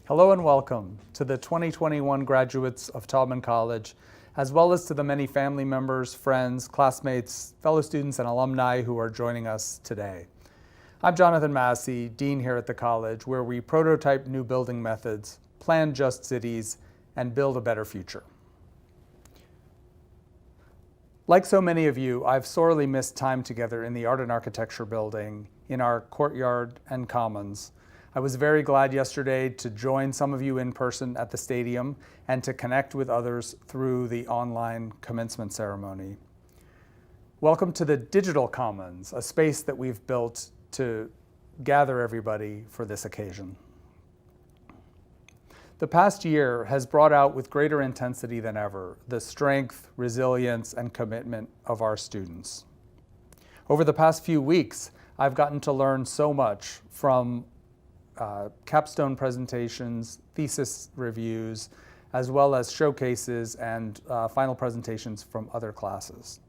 Hello and welcome to the 2021 graduates of Taubman College, as well as to the many family members, friends, classmates, fellow students, and alumni who are joining us today. I'm Jonathan Massey, Dean here at the college, where we prototype new building methods, plan just cities, and build a better future. Like so many of you, I've sorely missed time together in the Art and Architecture building, in our courtyard and commons. I was very glad yesterday to join some of you in person at the stadium and to connect with others through the online commencement ceremony. Welcome to the Digital Commons, a space that we've built to gather everybody for this occasion. The past year has brought out with greater intensity than ever the strength, resilience, and commitment of our students. Over the past few weeks, I've gotten to learn so much from capstone presentations, thesis reviews, as well as showcases and final presentations from other classes.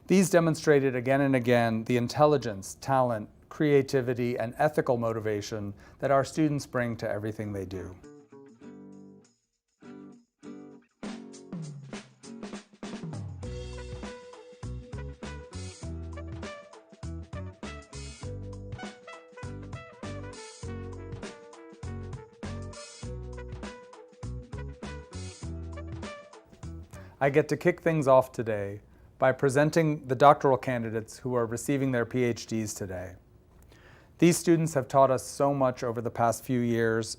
These demonstrated again and again the intelligence, talent, creativity, and ethical motivation that our students bring to everything they do. I get to kick things off today by presenting the doctoral candidates who are receiving their Ph.D.s today. These students have taught us so much over the past few years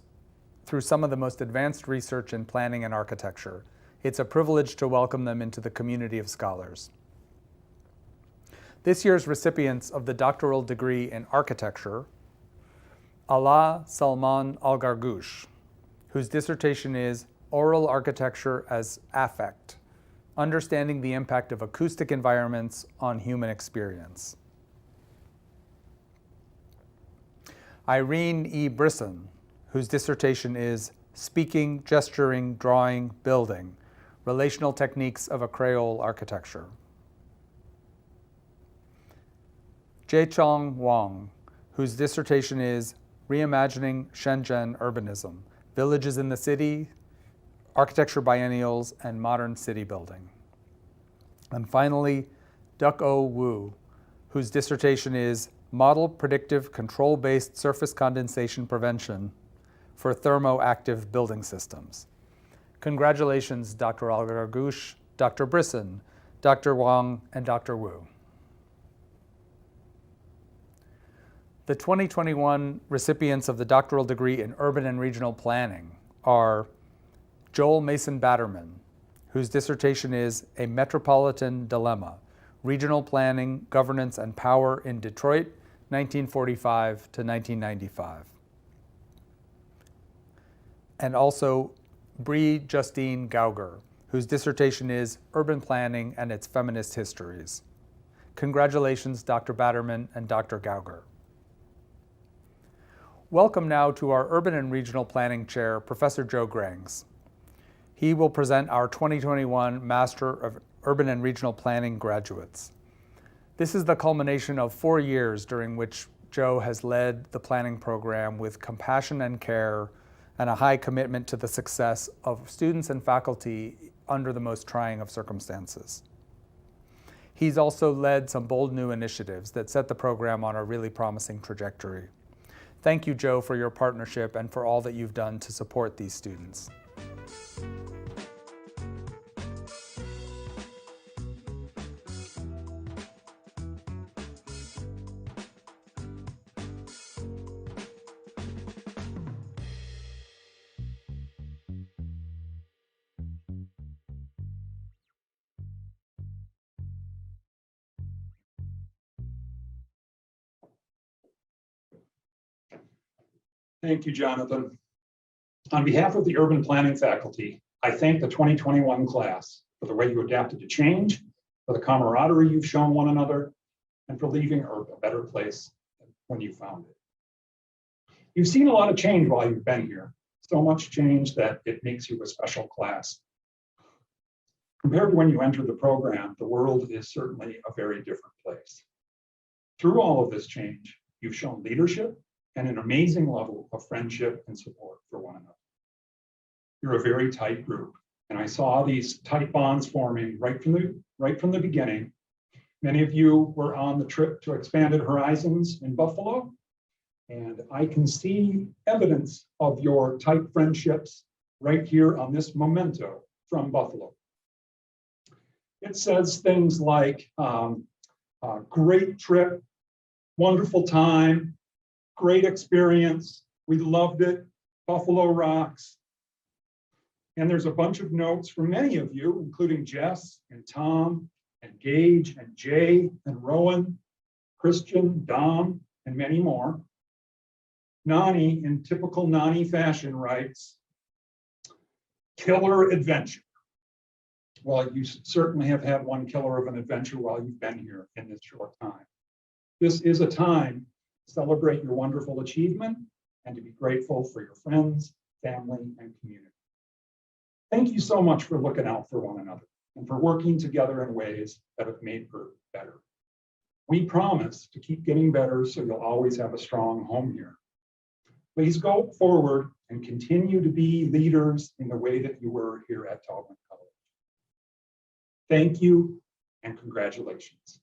through some of the most advanced research in planning and architecture. It's a privilege to welcome them into the community of scholars. This year's recipients of the doctoral degree in architecture, Ala Salman Al-Gargoush, whose dissertation is Oral Architecture as Affect, Understanding the Impact of Acoustic Environments on Human Experience. Irene E. Brisson, whose dissertation is Speaking, Gesturing, Drawing, Building, Relational Techniques of a Creole Architecture. Jaechong Wang, whose dissertation is Reimagining Shenzhen Urbanism, Villages in the City, Architecture Biennials, and Modern City Building. And finally, Duc-O Wu, whose dissertation is Model Predictive Control-Based Surface Condensation Prevention for Thermoactive Building Systems. Congratulations, Dr. Al-Gargoush, Dr. Brisson, Dr. Wang, and Dr. Wu. The 2021 recipients of the doctoral degree in Urban and Regional Planning are Joel Mason Batterman, whose dissertation is A Metropolitan Dilemma, Regional Planning, Governance, and Power in Detroit, 1945 to 1995. And also Bree Justine Gauger, whose dissertation is Urban Planning and Its Feminist Histories. Congratulations, Dr. Batterman and Dr. Gauger. Welcome now to our Urban and Regional Planning Chair, Professor Joe Grengs. He will present our 2021 Master of Urban and Regional Planning graduates. This is the culmination of 4 years during which Joe has led the planning program with compassion and care and a high commitment to the success of students and faculty under the most trying of circumstances. He's also led some bold new initiatives that set the program on a really promising trajectory. Thank you, Joe, for your partnership and for all that you've done to support these students. Thank you, Jonathan. On behalf of the urban planning faculty, I thank the 2021 class for the way you adapted to change, for the camaraderie you've shown one another, and for leaving a better place when you found it. You've seen a lot of change while you've been here, so much change that it makes you a special class. Compared to when you entered the program, the world is certainly a very different place. Through all of this change, you've shown leadership, and an amazing level of friendship and support for one another. You're a very tight group, and I saw these tight bonds forming right from the beginning. Many of you were on the trip to Expanded Horizons in Buffalo, and I can see evidence of your tight friendships right here on this memento from Buffalo. It says things like, great trip, wonderful time, great experience, we loved it, Buffalo rocks. And there's a bunch of notes from many of you, including Jess and Tom and Gage and Jay and Rowan, Christian, Dom, and many more. Nani, in typical Nani fashion, writes, killer adventure. Well, you certainly have had one killer of an adventure while you've been here in this short time. This is a time to celebrate your wonderful achievement and to be grateful for your friends, family, and community. Thank you so much for looking out for one another and for working together in ways that have made MURP better. We promise to keep getting better so you'll always have a strong home here. Please go forward and continue to be leaders in the way that you were here at Taubman College. Thank you and congratulations.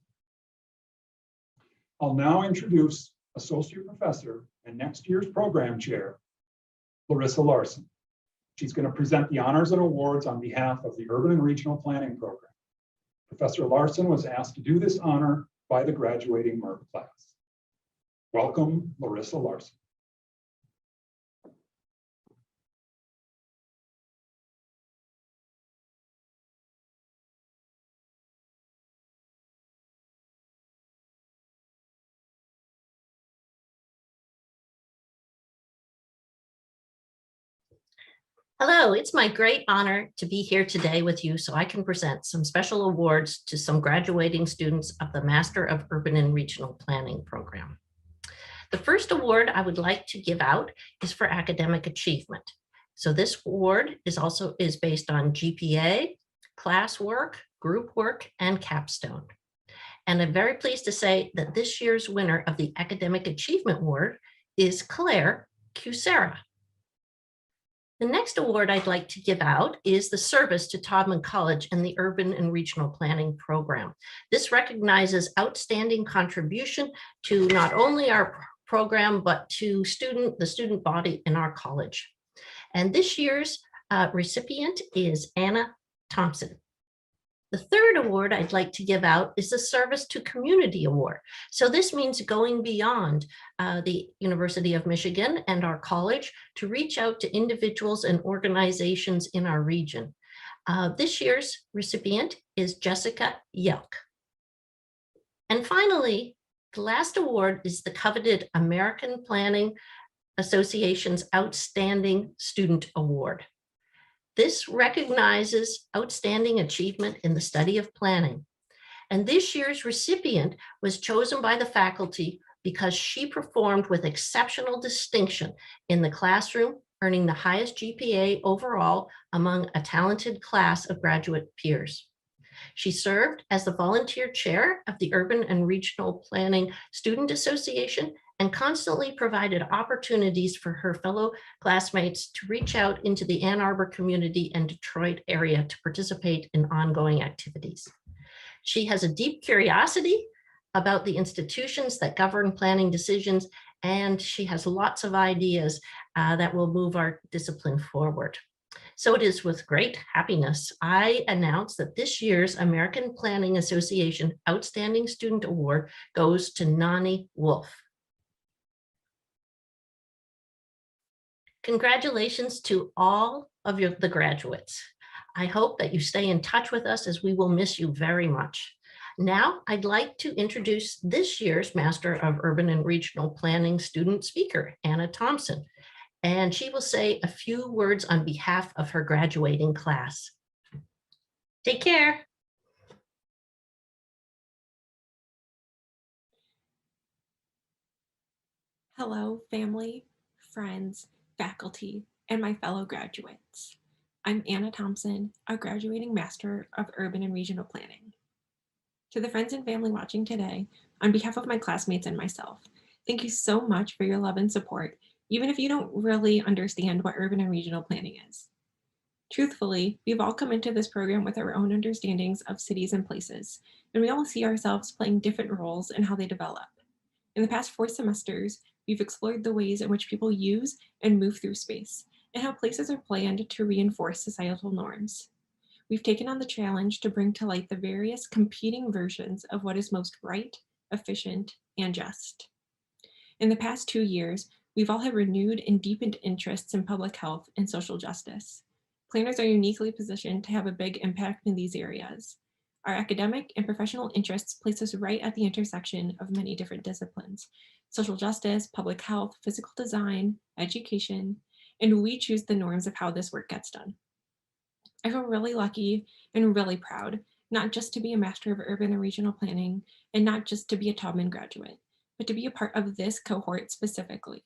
I'll now introduce Associate Professor and next year's Program Chair, Larissa Larsen. She's going to present the honors and awards on behalf of the Urban and Regional Planning Program. Professor Larsen was asked to do this honor by the graduating MURP class. Welcome, Larissa Larsen. Hello, it's my great honor to be here today with you so I can present some special awards to some graduating students of the Master of Urban and Regional Planning program. The first award I would like to give out is for academic achievement. So this award is based on GPA, classwork, group work, and capstone. And I'm very pleased to say that this year's winner of the Academic Achievement Award is Claire Cusera. The next award I'd like to give out is the service to Taubman College and the Urban and Regional Planning Program. This recognizes outstanding contribution to not only our program, but to the student body in our college. And this year's recipient is Anya Thompson. The third award I'd like to give out is the Service to Community Award. So this means going beyond the University of Michigan and our college to reach out to individuals and organizations in our region. This year's recipient is Jessica Yelk. And finally, the last award is the coveted American Planning Association's Outstanding Student Award. This recognizes outstanding achievement in the study of planning. And this year's recipient was chosen by the faculty because she performed with exceptional distinction in the classroom, earning the highest GPA overall among a talented class of graduate peers. She served as the volunteer chair of the Urban and Regional Planning Student Association and constantly provided opportunities for her fellow classmates to reach out into the Ann Arbor community and Detroit area to participate in ongoing activities. She has a deep curiosity about the institutions that govern planning decisions, and she has lots of ideas that will move our discipline forward. So it is with great happiness I announce that this year's American Planning Association Outstanding Student Award goes to Nani Wolf. Congratulations to all of the graduates. I hope that you stay in touch with us as we will miss you very much. Now, I'd like to introduce this year's Master of Urban and Regional Planning student speaker, Anya Thompson, and she will say a few words on behalf of her graduating class. Take care. Hello, family, friends, faculty, and my fellow graduates. I'm Anya Thompson, a graduating Master of Urban and Regional Planning. To the friends and family watching today, on behalf of my classmates and myself, Thank you so much for your love and support, even if you don't really understand what urban and regional planning is. Truthfully, we've all come into this program with our own understandings of cities and places, and we all see ourselves playing different roles in how they develop. In the past 4 semesters, we've explored the ways in which people use and move through space, and how places are planned to reinforce societal norms. We've taken on the challenge to bring to light the various competing versions of what is most right, efficient, and just. In the past 2 years, we've all had renewed and deepened interests in public health and social justice. Planners are uniquely positioned to have a big impact in these areas. Our academic and professional interests place us right at the intersection of many different disciplines: social justice, public health, physical design, education, and we choose the norms of how this work gets done. I feel really lucky and really proud, not just to be a Master of Urban and Regional Planning, and not just to be a Taubman graduate, but to be a part of this cohort specifically.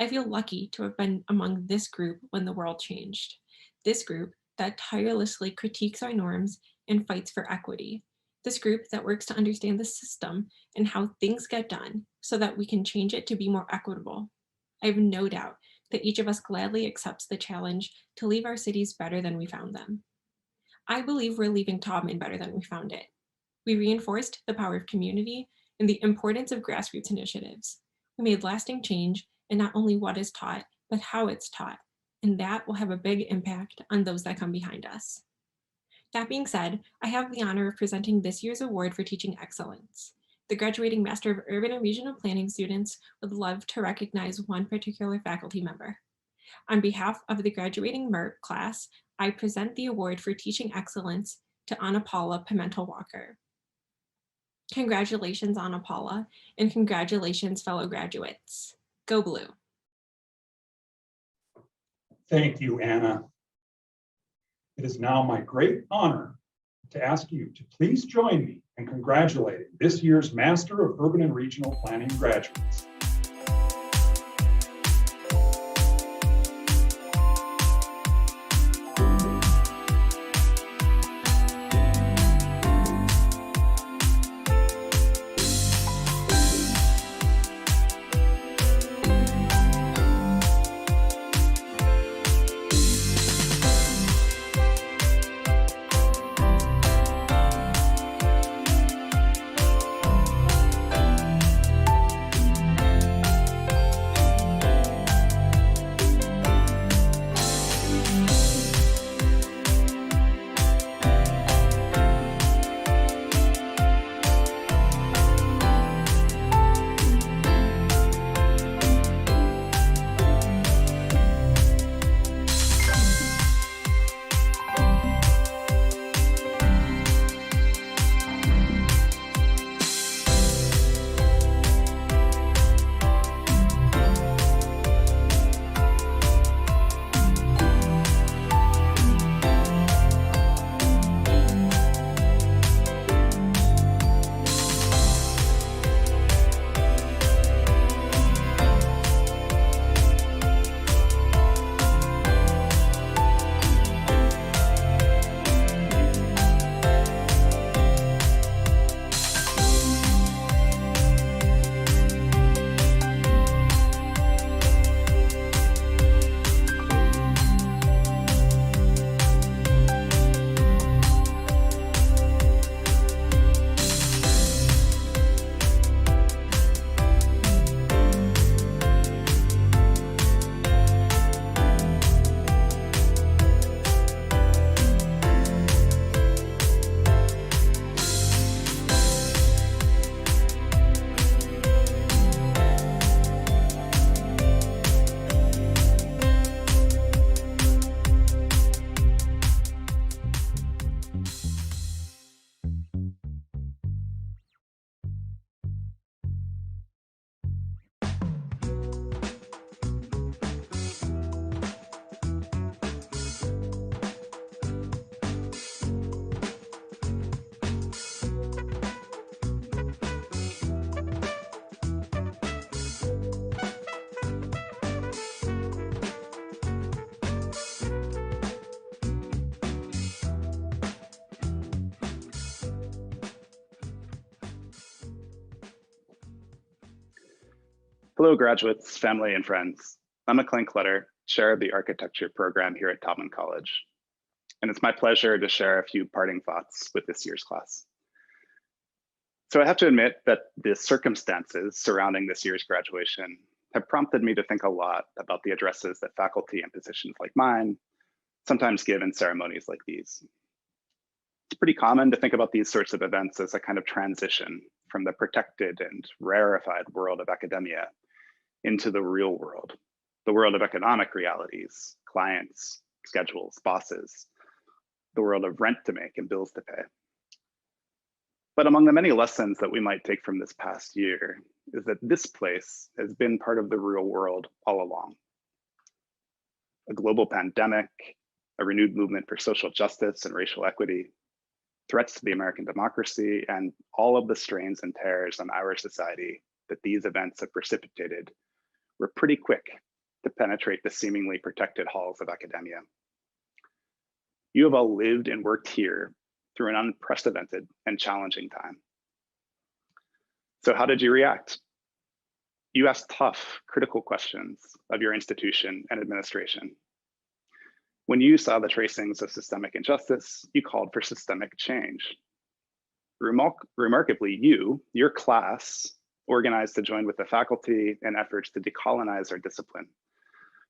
I feel lucky to have been among this group when the world changed. This group that tirelessly critiques our norms and fights for equity. This group that works to understand the system and how things get done so that we can change it to be more equitable. I have no doubt that each of us gladly accepts the challenge to leave our cities better than we found them. I believe we're leaving Taubman better than we found it. We reinforced the power of community and the importance of grassroots initiatives. We made lasting change in not only what is taught, but how it's taught, and that will have a big impact on those that come behind us. That being said, I have the honor of presenting this year's award for teaching excellence. The graduating Master of Urban and Regional Planning students would love to recognize one particular faculty member. On behalf of the graduating MURP class, I present the award for teaching excellence to Ana Paula Pimentel-Walker. Congratulations, Ana Paula, and congratulations, fellow graduates. Go Blue. Thank you, Anna. It is now my great honor to ask you to please join me in congratulating this year's Master of Urban and Regional Planning graduates. Hello, graduates, family, and friends. I'm McLain Clutter, chair of the architecture program here at Thompson College. And it's my pleasure to share a few parting thoughts with this year's class. So I have to admit that the circumstances surrounding this year's graduation have prompted me to think a lot about the addresses that faculty in positions like mine sometimes give in ceremonies like these. It's pretty common to think about these sorts of events as a kind of transition from the protected and rarefied world of academia into the real world, the world of economic realities, clients, schedules, bosses, the world of rent to make and bills to pay. But among the many lessons that we might take from this past year is that this place has been part of the real world all along. A global pandemic, a renewed movement for social justice and racial equity, threats to the American democracy, and all of the strains and tears on our society that these events have precipitated were pretty quick to penetrate the seemingly protected halls of academia. You have all lived and worked here through an unprecedented and challenging time. So how did you react? You asked tough, critical questions of your institution and administration. When you saw the tracings of systemic injustice, you called for systemic change. Remarkably, your class, organized to join with the faculty in efforts to decolonize our discipline,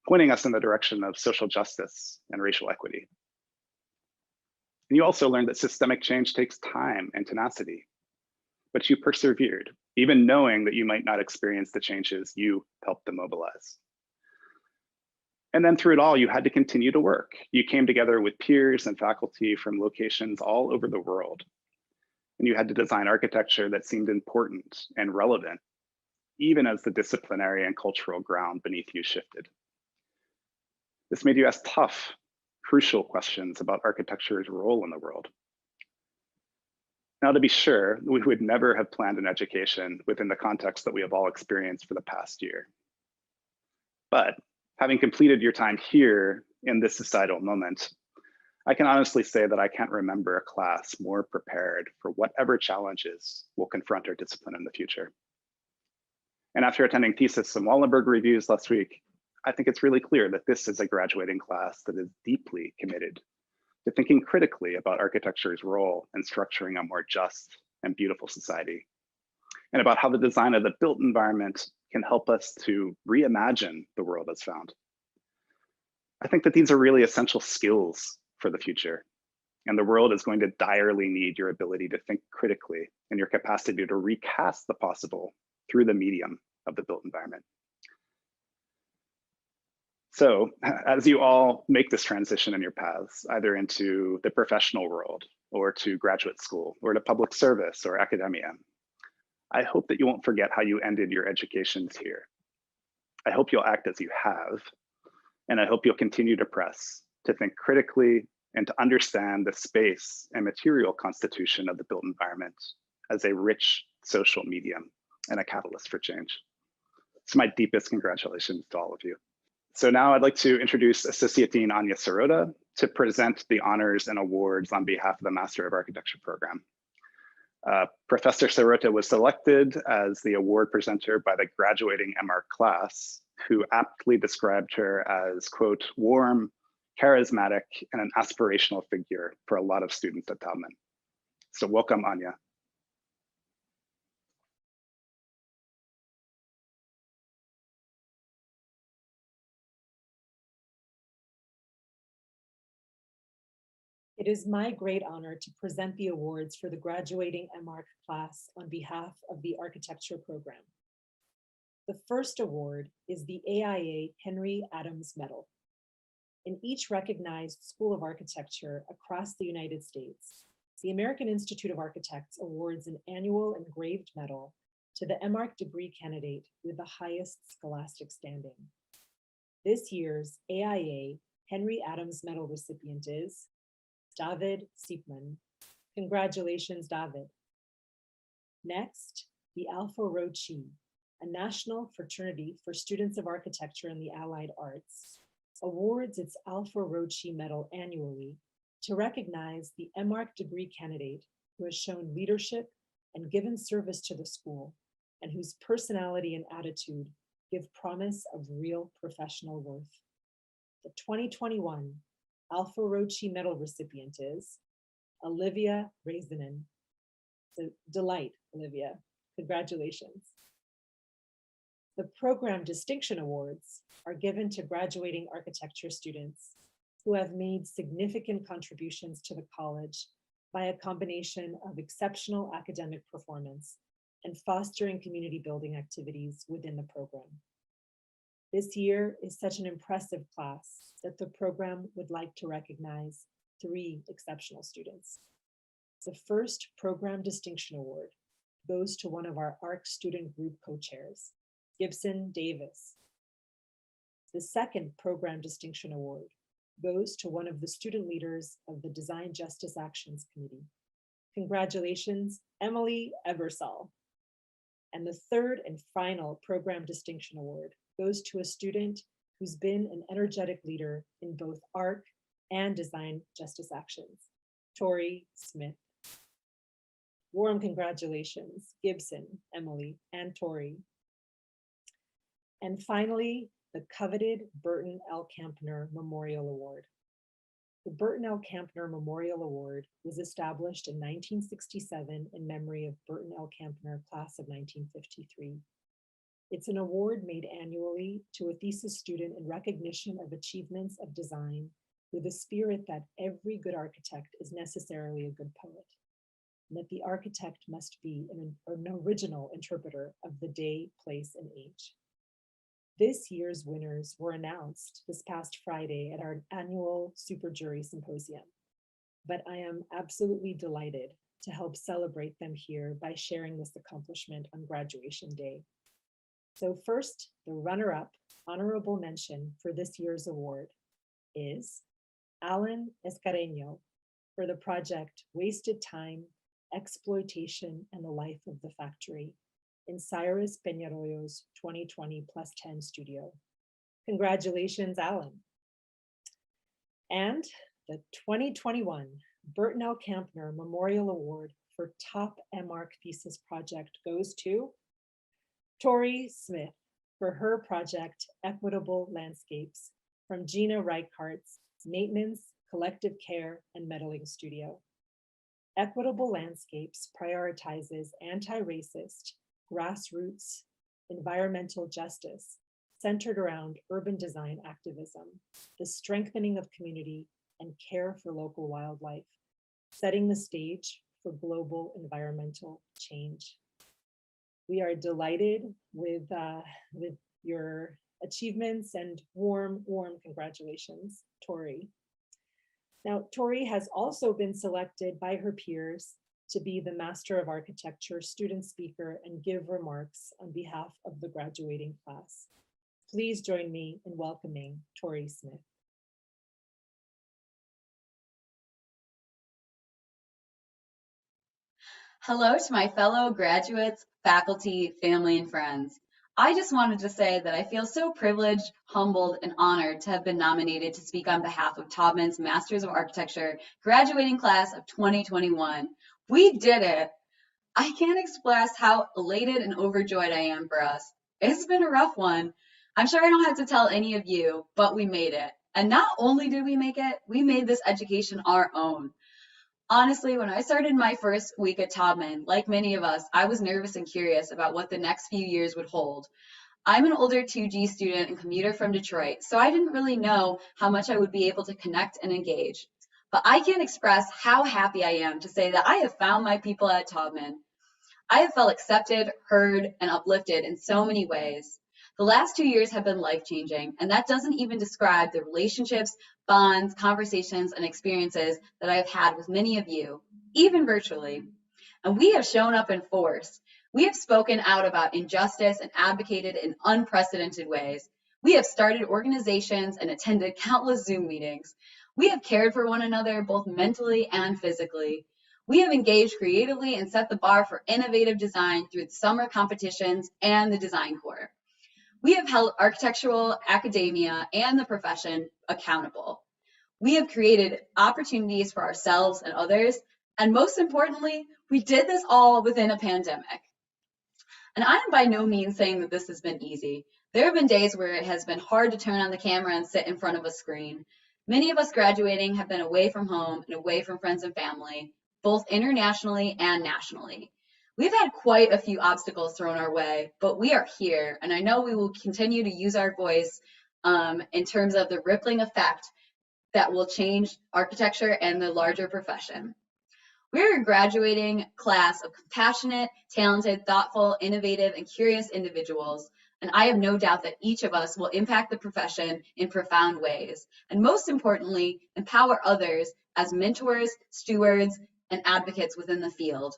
pointing us in the direction of social justice and racial equity. And you also learned that systemic change takes time and tenacity, but you persevered, even knowing that you might not experience the changes you helped to mobilize. And then through it all, you had to continue to work. You came together with peers and faculty from locations all over the world. And you had to design architecture that seemed important and relevant, even as the disciplinary and cultural ground beneath you shifted. This made you ask tough, crucial questions about architecture's role in the world. Now, to be sure, we would never have planned an education within the context that we have all experienced for the past year. But having completed your time here in this societal moment, I can honestly say that I can't remember a class more prepared for whatever challenges will confront our discipline in the future. And after attending thesis and Wallenberg reviews last week, I think it's really clear that this is a graduating class that is deeply committed to thinking critically about architecture's role in structuring a more just and beautiful society, and about how the design of the built environment can help us to reimagine the world as found. I think that these are really essential skills for the future, and the world is going to direly need your ability to think critically and your capacity to recast the possible through the medium of the built environment. So as you all make this transition in your paths, either into the professional world or to graduate school or to public service or academia, I hope that you won't forget how you ended your educations here. I hope you'll act as you have, and I hope you'll continue to press to think critically and to understand the space and material constitution of the built environment as a rich social medium and a catalyst for change. So my deepest congratulations to all of you. So now I'd like to introduce Associate Dean Anya Sirota to present the honors and awards on behalf of the Master of Architecture program. Professor Sirota was selected as the award presenter by the graduating M.Arch class, who aptly described her as, quote, warm, charismatic, and an aspirational figure for a lot of students at Thompson. So welcome, Anya. It is my great honor to present the awards for the graduating M.Arch class on behalf of the architecture program. The first award is the AIA Henry Adams Medal. In each recognized school of architecture across the United States, the American Institute of Architects awards an annual engraved medal to the M.Arch degree candidate with the highest scholastic standing. This year's AIA Henry Adams Medal recipient is David Siepman. Congratulations, David. Next, the Alpha Rho Chi, a national fraternity for students of architecture and the allied arts, awards its Alpha Rho Chi Medal annually to recognize the M.Arch degree candidate who has shown leadership and given service to the school, and whose personality and attitude give promise of real professional worth. The 2021 Alpha Rochi Medal recipient is Olivia Raisinen. It's a delight, Olivia. Congratulations. The Program Distinction Awards are given to graduating architecture students who have made significant contributions to the college by a combination of exceptional academic performance and fostering community building activities within the program. This year is such an impressive class that the program would like to recognize 3 exceptional students. The first Program Distinction Award goes to one of our ARC student group co-chairs, Gibson Davis. The second Program Distinction Award goes to one of the student leaders of the Design Justice Actions Committee. Congratulations, Emily Ebersol. And the third and final Program Distinction Award goes to a student who's been an energetic leader in both ARC and Design Justice Actions, Torri Smith. Warm congratulations, Gibson, Emily, and Torri. And finally, the coveted Burton L. Campner Memorial Award. The Burton L. Campner Memorial Award was established in 1967 in memory of Burton L. Campner, class of 1953. It's an award made annually to a thesis student in recognition of achievements of design with the spirit that every good architect is necessarily a good poet, and that the architect must be an original interpreter of the day, place, and age. This year's winners were announced this past Friday at our annual Super Jury Symposium, but I am absolutely delighted to help celebrate them here by sharing this accomplishment on graduation day. So first, the runner-up honorable mention for this year's award is Alan Escareño for the project Wasted Time, Exploitation, and the Life of the Factory in Cyrus Peñarroyo's 2020+10 studio. Congratulations, Alan. And the 2021 Burton L. Campner Memorial Award for Top M.Arch Thesis Project goes to Torri Smith for her project Equitable Landscapes from Gina Reichart's Maintenance, Collective Care, and Meddling Studio. Equitable Landscapes prioritizes anti-racist, grassroots, environmental justice centered around urban design activism, the strengthening of community, and care for local wildlife, setting the stage for global environmental change. We are delighted with your achievements and warm congratulations, Torri. Now, Torri has also been selected by her peers to be the Master of Architecture student speaker and give remarks on behalf of the graduating class. Please join me in welcoming Torri Smith. Hello to my fellow graduates, faculty, family, and friends. I just wanted to say that I feel so privileged, humbled, and honored to have been nominated to speak on behalf of Taubman's Masters of Architecture graduating class of 2021. We did it! I can't express how elated and overjoyed I am for us. It's been a rough one. I'm sure I don't have to tell any of you, but we made it. And not only did we make it, we made this education our own. Honestly, when I started my first week at Taubman, like many of us, I was nervous and curious about what the next few years would hold. I'm an older 2G student and commuter from Detroit, so I didn't really know how much I would be able to connect and engage. But I can't express how happy I am to say that I have found my people at Taubman. I have felt accepted, heard, and uplifted in so many ways. The last 2 years have been life-changing, and that doesn't even describe the relationships, bonds, conversations, and experiences that I have had with many of you, even virtually. And we have shown up in force. We have spoken out about injustice and advocated in unprecedented ways. We have started organizations and attended countless Zoom meetings. We have cared for one another both mentally and physically. We have engaged creatively and set the bar for innovative design through the summer competitions and the Design Corps. We have held architectural academia and the profession accountable. We have created opportunities for ourselves and others, and most importantly, we did this all within a pandemic. And I am by no means saying that this has been easy. There have been days where it has been hard to turn on the camera and sit in front of a screen. Many of us graduating have been away from home and away from friends and family, both internationally and nationally. We've had quite a few obstacles thrown our way, but we are here, and I know we will continue to use our voice in terms of the rippling effect that will change architecture and the larger profession. We're a graduating class of compassionate, talented, thoughtful, innovative, and curious individuals, and I have no doubt that each of us will impact the profession in profound ways, and most importantly, empower others as mentors, stewards, and advocates within the field.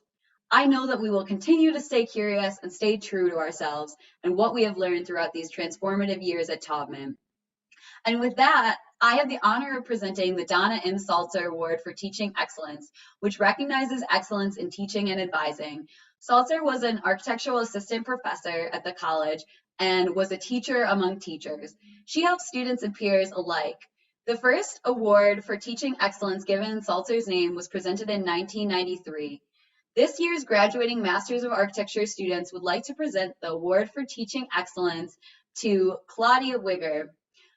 I know that we will continue to stay curious and stay true to ourselves and what we have learned throughout these transformative years at Taubman. And with that, I have the honor of presenting the Donna M. Salzer Award for Teaching Excellence, which recognizes excellence in teaching and advising. Salzer was an architectural assistant professor at the college and was a teacher among teachers. She helps students and peers alike. The first award for teaching excellence given in Salzer's name was presented in 1993. This year's graduating Masters of Architecture students would like to present the Award for Teaching Excellence to Claudia Wigger.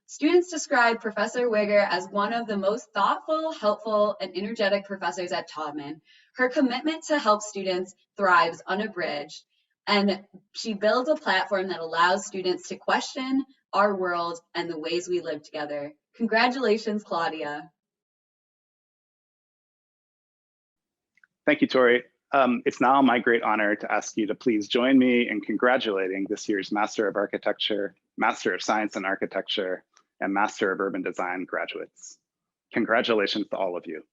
Students describe Professor Wigger as one of the most thoughtful, helpful, and energetic professors at Taubman. Her commitment to help students thrives unabridged, and she builds a platform that allows students to question our world and the ways we live together. Congratulations, Claudia. Thank you, Torri. It's now my great honor to ask you to please join me in congratulating this year's Master of Architecture, Master of Science in Architecture, and Master of Urban Design graduates. Congratulations to all of you.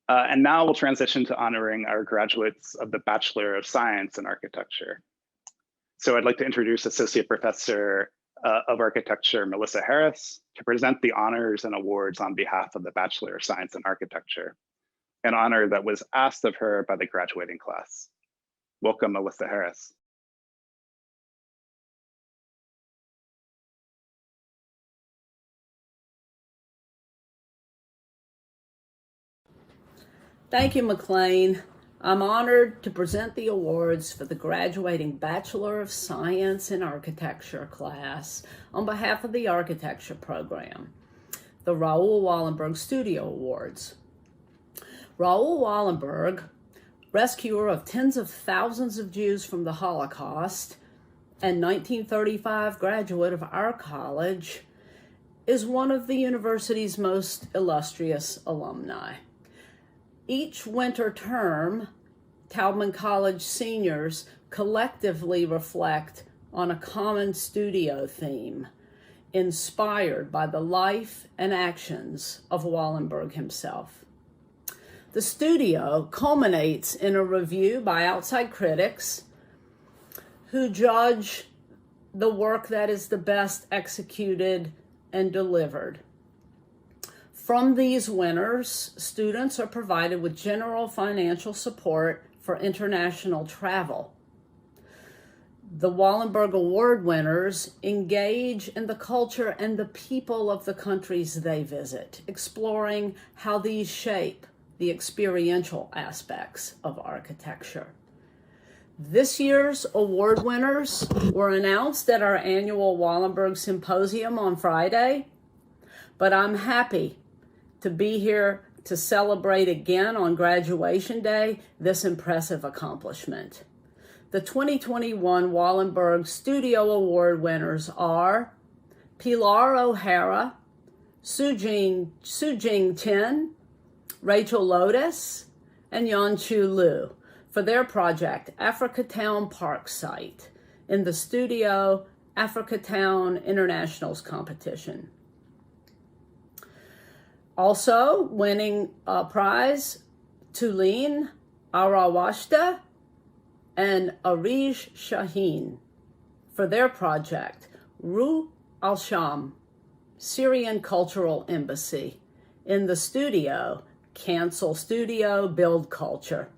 And now we'll transition to honoring our graduates of the Bachelor of Science in Architecture. So I'd like to introduce Associate Professor of Architecture, Melissa Harris, to present the honors and awards on behalf of the Bachelor of Science in Architecture, an honor that was asked of her by the graduating class. Welcome, Melissa Harris. Thank you, McLain. I'm honored to present the awards for the graduating Bachelor of Science in Architecture class on behalf of the Architecture program, the Raoul Wallenberg Studio Awards. Raoul Wallenberg, rescuer of tens of thousands of Jews from the Holocaust and 1935 graduate of our college, is one of the university's most illustrious alumni. Each winter term, Taubman College seniors collectively reflect on a common studio theme inspired by the life and actions of Wallenberg himself. The studio culminates in a review by outside critics who judge the work that is the best executed and delivered. From these winners, students are provided with general financial support for international travel. The Wallenberg Award winners engage in the culture and the people of the countries they visit, exploring how these shape the experiential aspects of architecture. This year's award winners were announced at our annual Wallenberg Symposium on Friday, but I'm happy to be here to celebrate again on graduation day this impressive accomplishment. The 2021 Wallenberg Studio Award winners are Pilar O'Hara, Sujing Chen, Rachel Lotus, and Yanchu Liu for their project Africatown Park Site in the Studio Africatown Internationals competition. Also winning a prize, Tulin Arawashta and Arish Shaheen for their project, Ru al-Sham, Syrian Cultural Embassy, in the studio, Cancel Studio Build Culture.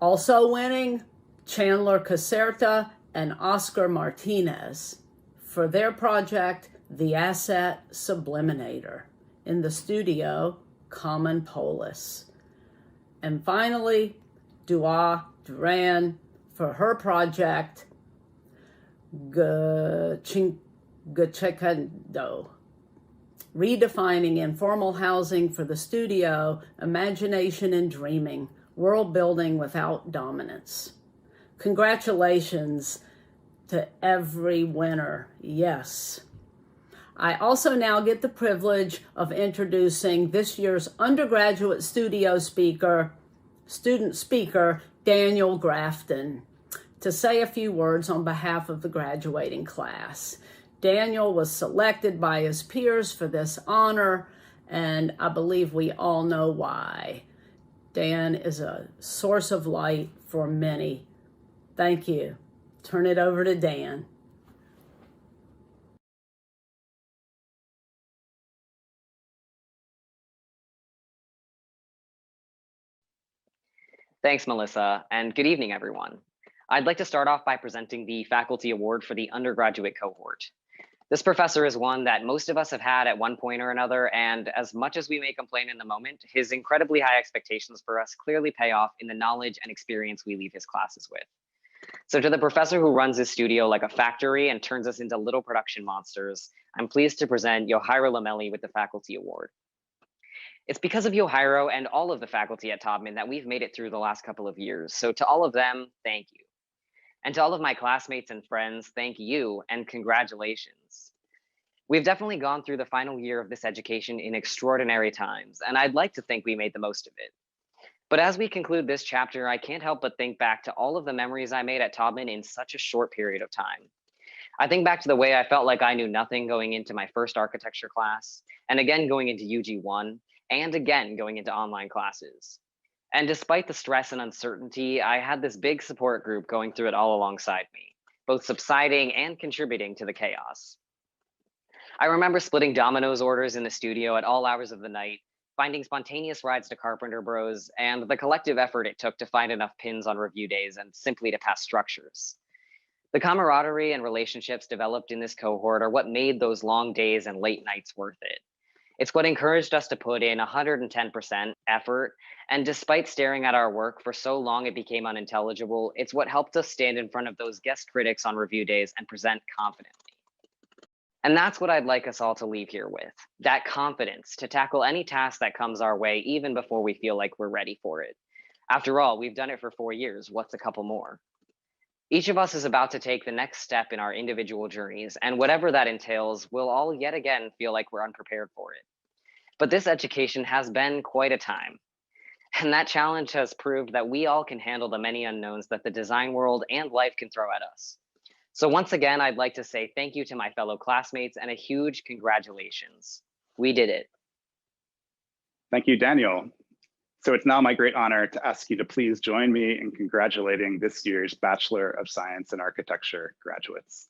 Also winning, Chandler Caserta and Oscar Martinez for their project, The Asset Subliminator, in the studio, Common Polis. And finally, Dua Duran for her project, Gachekando, redefining informal housing for the studio, Imagination and Dreaming, World Building Without Dominance. Congratulations to every winner, yes. I also now get the privilege of introducing this year's undergraduate studio student speaker, Daniel Grafton, to say a few words on behalf of the graduating class. Daniel was selected by his peers for this honor, and I believe we all know why. Dan is a source of light for many. Thank you. Turn it over to Dan. Thanks, Melissa, and good evening, everyone. I'd like to start off by presenting the Faculty Award for the undergraduate cohort. This professor is one that most of us have had at one point or another, and as much as we may complain in the moment, his incredibly high expectations for us clearly pay off in the knowledge and experience we leave his classes with. So to the professor who runs his studio like a factory and turns us into little production monsters, I'm pleased to present Yohiro Lamelli with the Faculty Award. It's because of Yohiro and all of the faculty at Taubman that we've made it through the last couple of years. So to all of them, thank you. And to all of my classmates and friends, thank you and congratulations. We've definitely gone through the final year of this education in extraordinary times, and I'd like to think we made the most of it. But as we conclude this chapter, I can't help but think back to all of the memories I made at Taubman in such a short period of time. I think back to the way I felt like I knew nothing going into my first architecture class, and again going into UG1, and again going into online classes. And despite the stress and uncertainty, I had this big support group going through it all alongside me, both subsiding and contributing to the chaos. I remember splitting Domino's orders in the studio at all hours of the night, finding spontaneous rides to Carpenter Bros, and the collective effort it took to find enough pins on review days and simply to pass structures. The camaraderie and relationships developed in this cohort are what made those long days and late nights worth it. It's what encouraged us to put in 110% effort, and despite staring at our work for so long it became unintelligible, it's what helped us stand in front of those guest critics on review days and present confidently. And that's what I'd like us all to leave here with, that confidence to tackle any task that comes our way even before we feel like we're ready for it. After all, we've done it for 4 years, what's a couple more? Each of us is about to take the next step in our individual journeys, and whatever that entails, we'll all yet again feel like we're unprepared for it. But this education has been quite a time. And that challenge has proved that we all can handle the many unknowns that the design world and life can throw at us. So once again, I'd like to say thank you to my fellow classmates and a huge congratulations. We did it. Thank you, Daniel. So it's now my great honor to ask you to please join me in congratulating this year's Bachelor of Science in Architecture graduates.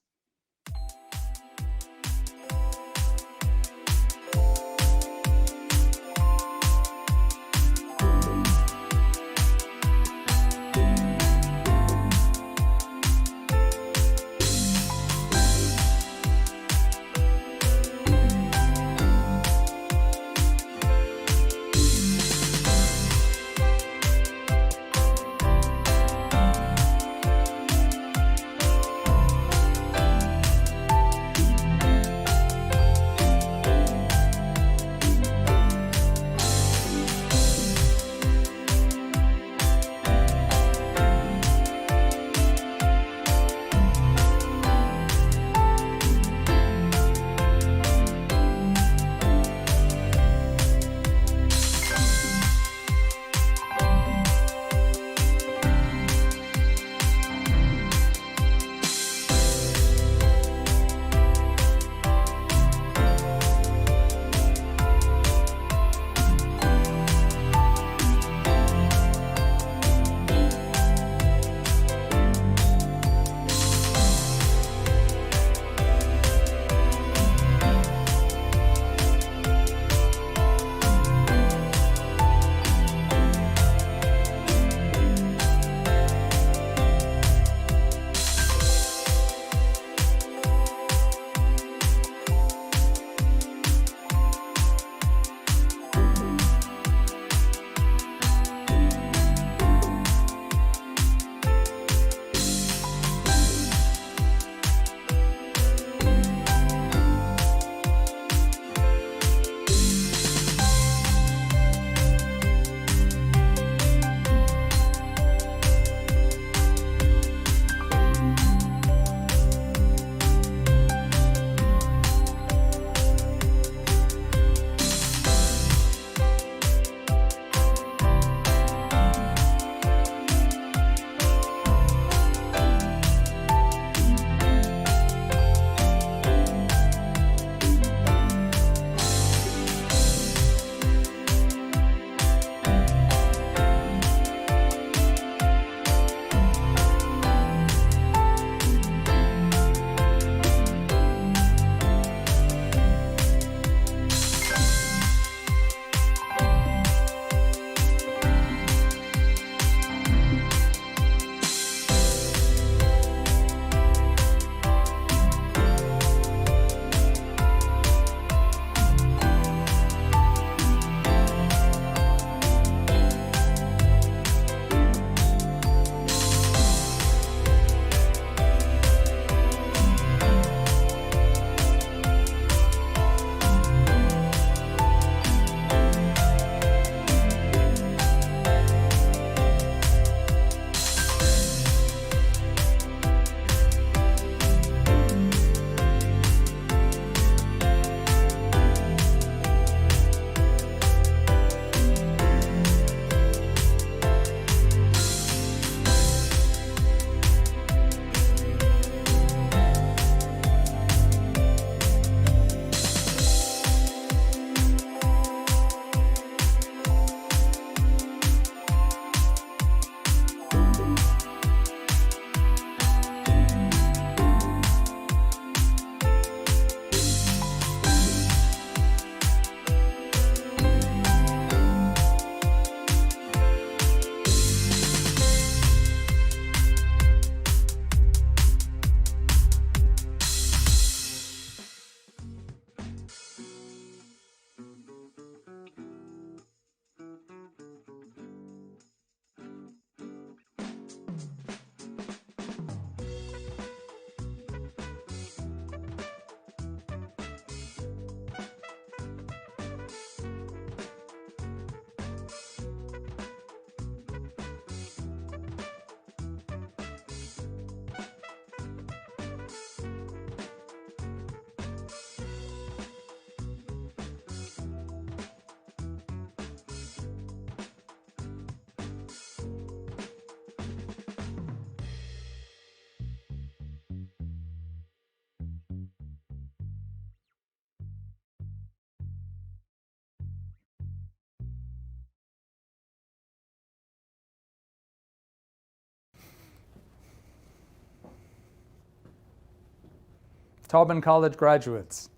Taubman College graduates,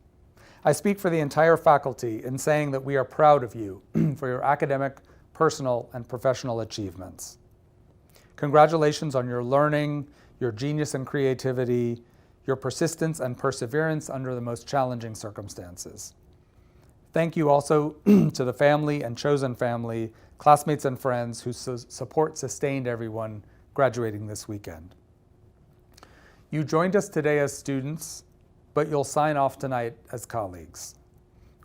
I speak for the entire faculty in saying that we are proud of you for your academic, personal, and professional achievements. Congratulations on your learning, your genius and creativity, your persistence and perseverance under the most challenging circumstances. Thank you also to the family and chosen family, classmates and friends whose support sustained everyone graduating this weekend. You joined us today as students, but you'll sign off tonight as colleagues.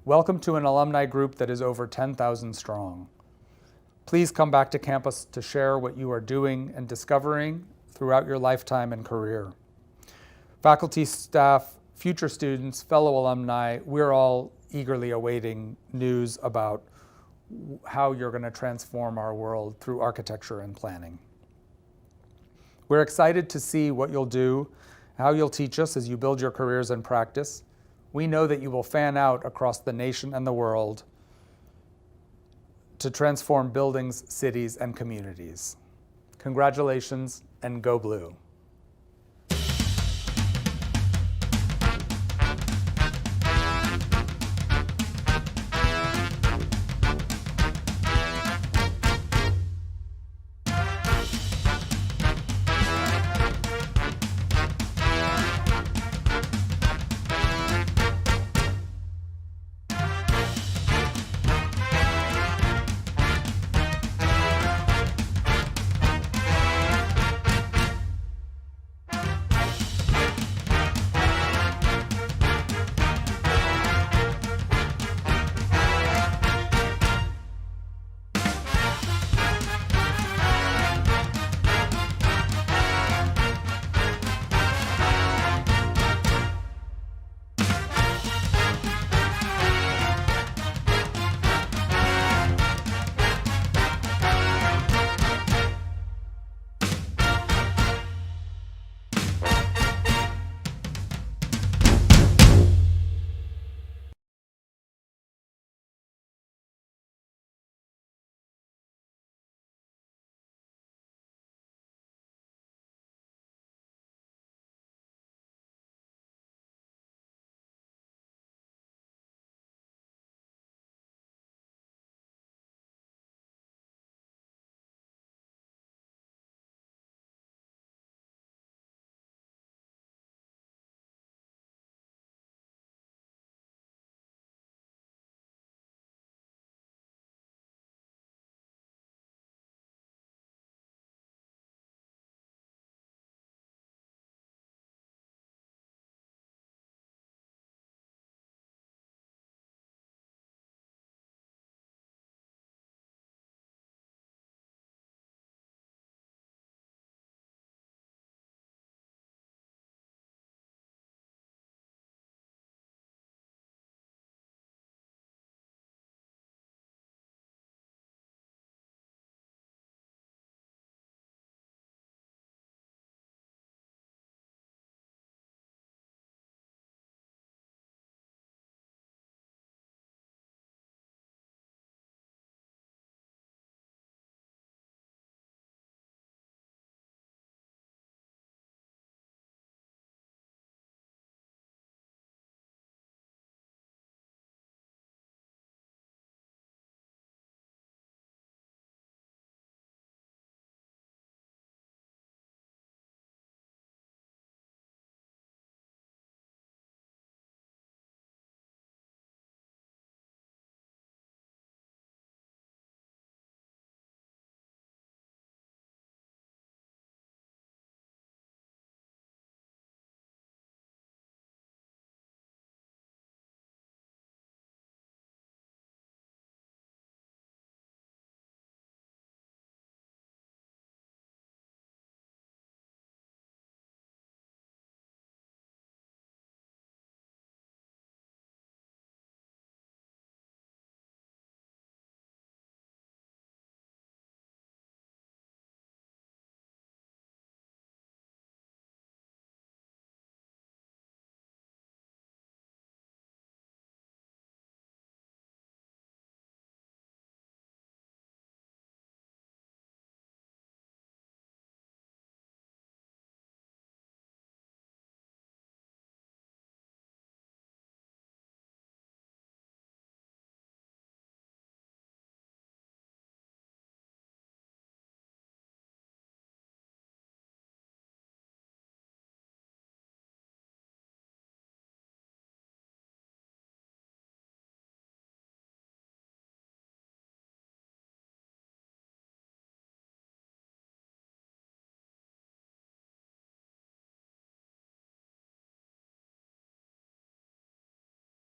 Welcome to an alumni group that is over 10,000 strong. Please come back to campus to share what you are doing and discovering throughout your lifetime and career. Faculty, staff, future students, fellow alumni, we're all eagerly awaiting news about how you're going to transform our world through architecture and planning. We're excited to see what you'll do, how you'll teach us as you build your careers and practice. We know that you will fan out across the nation and the world to transform buildings, cities, and communities. Congratulations, and go blue.